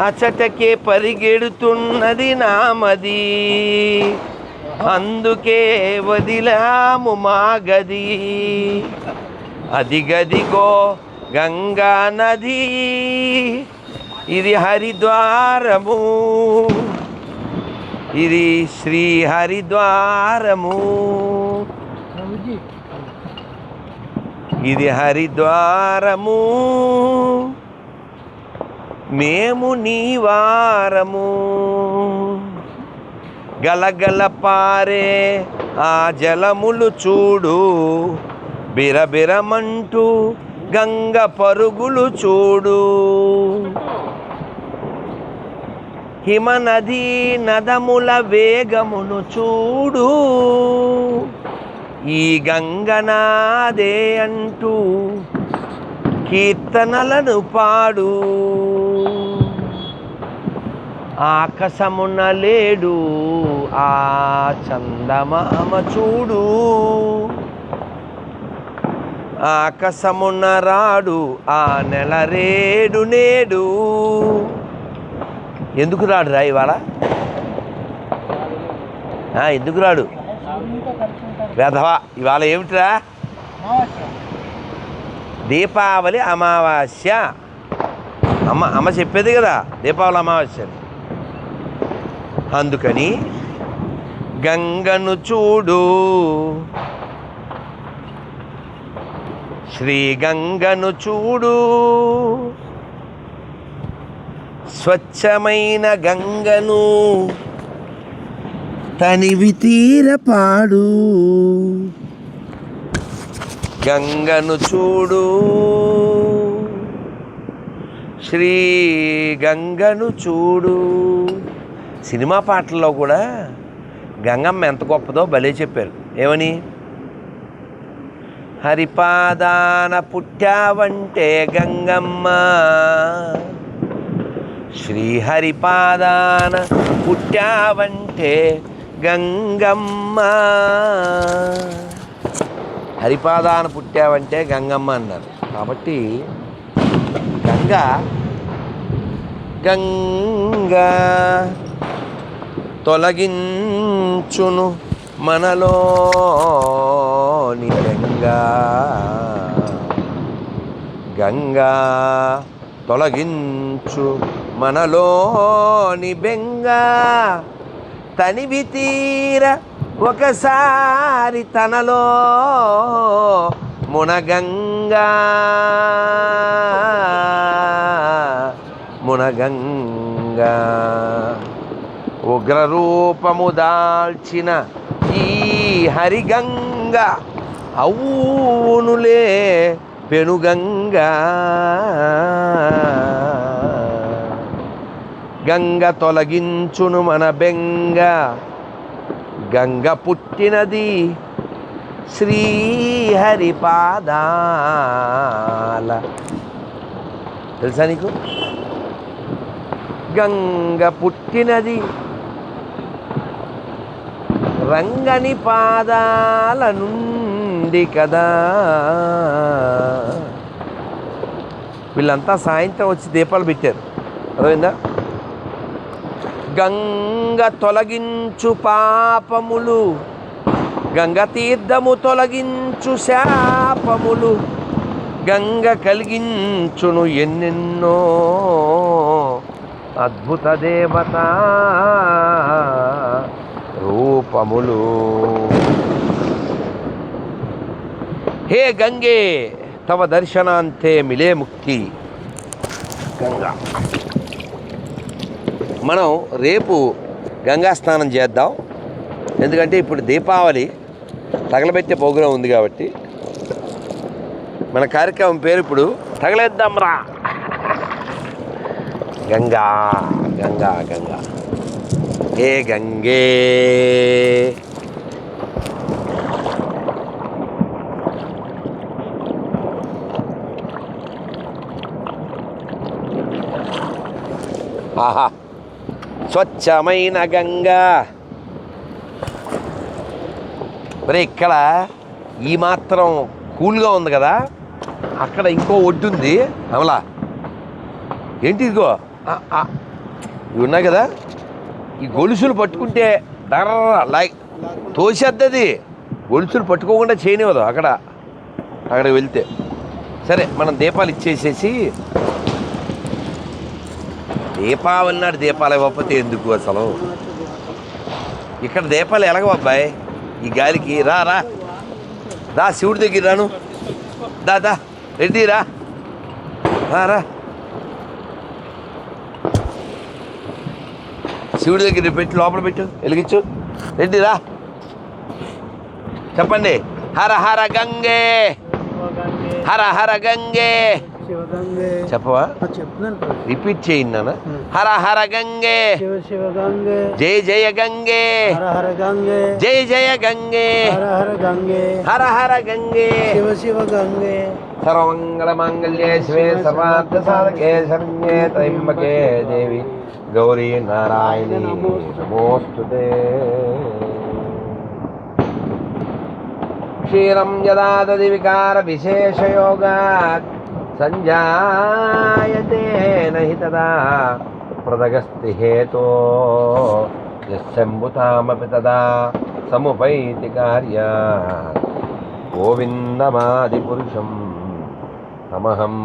అచటకే పరిగెడుతున్నది నామది, అందుకే వదిలాము మా గది. అదిగదిగో గంగా నది, ఇది హరిద్వారము, ఇది శ్రీ హరిద్వారము, ఇది హరిద్వారము, మేము నీవారము. గలగల పారే ఆ జలములు చూడు, బిరబిరమంటూ గంగ పరుగులు చూడు. హిమనదీ నదముల వేగమును చూడు, ఈ గంగనాదే అంటూ కీర్తనలను పాడు. ఆకాశమున లేడు ఆ చందమామ చూడు, ఆకాశమున రాడు ఆ నెలరేడు నేడు. ఎందుకు రాడు రా ఇవాళ? ఎందుకు రాడు వేధవా? ఇవాళ ఏమిటిరా? దీపావళి అమావాస్య. అమ్మ చెప్పేది కదా దీపావళి అమావాస్య. అందుకని గంగను చూడు, శ్రీ గంగను చూడు, స్వచ్ఛమైన గంగను తనివి తీర పాడు. గంగను చూడు, శ్రీ గంగను చూడు. సినిమా పాటల్లో కూడా గంగమ్మ ఎంత గొప్పదో భలే చెప్పారు. ఏమని? హరిపాదాన పుట్టావంటే గంగమ్మ, శ్రీహరిపాదాన పుట్టావంటే గంగమ్మ. హరిపాదాన పుట్టావంటే గంగమ్మ అన్నారు. కాబట్టి గంగా తొలగించును మనలోని బెంగా. గంగా తొలగించు మనలోని బెంగా, తనివి తీర ఒకసారి తనలో మునగంగా. మునగంగా ఉగ్రరూపము దాల్చిన ఈ హరిగంగ అవునులే పెనుగంగా. గంగ తొలగించును మన బెంగ, గంగ పుట్టినది శ్రీహరి పాదాల. తెలుసా నీకు? గంగ పుట్టినది రంగని పాదాల నుండి కదా. వీళ్ళంతా సాయంత్రం వచ్చి దీపాలు పెట్టారు. అర్థమైందా? గంగ తొలగించు పాపములు, గంగ తీర్థము తొలగించు శాపములు, గంగ కలిగించును ఎన్నెన్నో అద్భుత దేవత రూపములు. హే గంగే తవ దర్శనాంతే మిలే ముక్తి. గంగా. మనం రేపు గంగా స్నానం చేద్దాం. ఎందుకంటే ఇప్పుడు దీపావళి తగలబెట్టే ప్రోగ్రాం ఉంది కాబట్టి మన కార్యక్రమం పేరు ఇప్పుడు తగలేద్దాం రా. గంగా గంగా గంగా. ఏ గంగే ఆహా, స్వచ్ఛమైన గంగా. మరి ఇక్కడ ఈ మాత్రం కూల్గా ఉంది కదా, అక్కడ ఇంకో ఒడ్డు ఉంది. అమలా ఏంటి ఇదిగో ఇవి ఉన్నాయి కదా, ఈ గొలుసులు పట్టుకుంటే దర్ర లైక్ తోసేద్దది. గొలుసులు పట్టుకోకుండా చేయనివ్వదు అక్కడికి వెళ్తే. సరే మనం దీపాలు ఇచ్చేసేసి, దీపావళి నాడు దీపాలు ఇవ్వకపోతే ఎందుకు అసలు? ఇక్కడ దీపాలు ఎలాగ అబ్బాయి ఈ గాలికి? రా రా దా శివుడి దగ్గర రాను, దా రెడ్డి రా రా శివుడి దగ్గర పెట్టి లోపల పెట్టు, వెలిగించు. రెడ్డి రా, చెప్పండి. హర హర గంగే, హర హర గంగే. చెప్పవా? రిపీట్ చేయండి నాన్న. హర హర గంగే, జయ జయ గంగే, జయ జయ గంగే, హర హర గంగే, శివ శివ గంగే. సర్వమంగళ మాంగళ్యే శివే సర్వార్థ సాధకే శరణ్యే త్రయంబకే దేవి గౌరీ నారాయణి నమోస్తుతే. క్షీరం యదా దది వికార విశేషయోగాత్ సంజాయతే నహి తదా పృథగస్తి హేతో యస్యంబుతామపి తదా సముపైతి కార్యా. గోవిందమాది పురుషం తమహం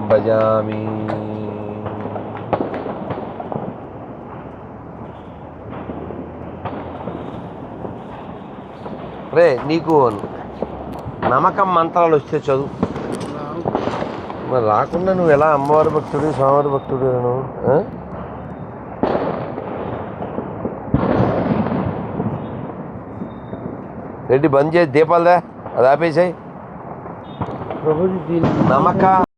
భజామి. రే నీకు నమ్మకం మంత్రాలు వస్తే చదువు. మరి రాకుండా నువ్వు ఎలా అమ్మవారి భక్తుడు స్వామివారి భక్తుడు? నువ్వు రెడ్డి బంద్ చేసి దీపాలదా, అది ఆపేసాయి. నమ్మక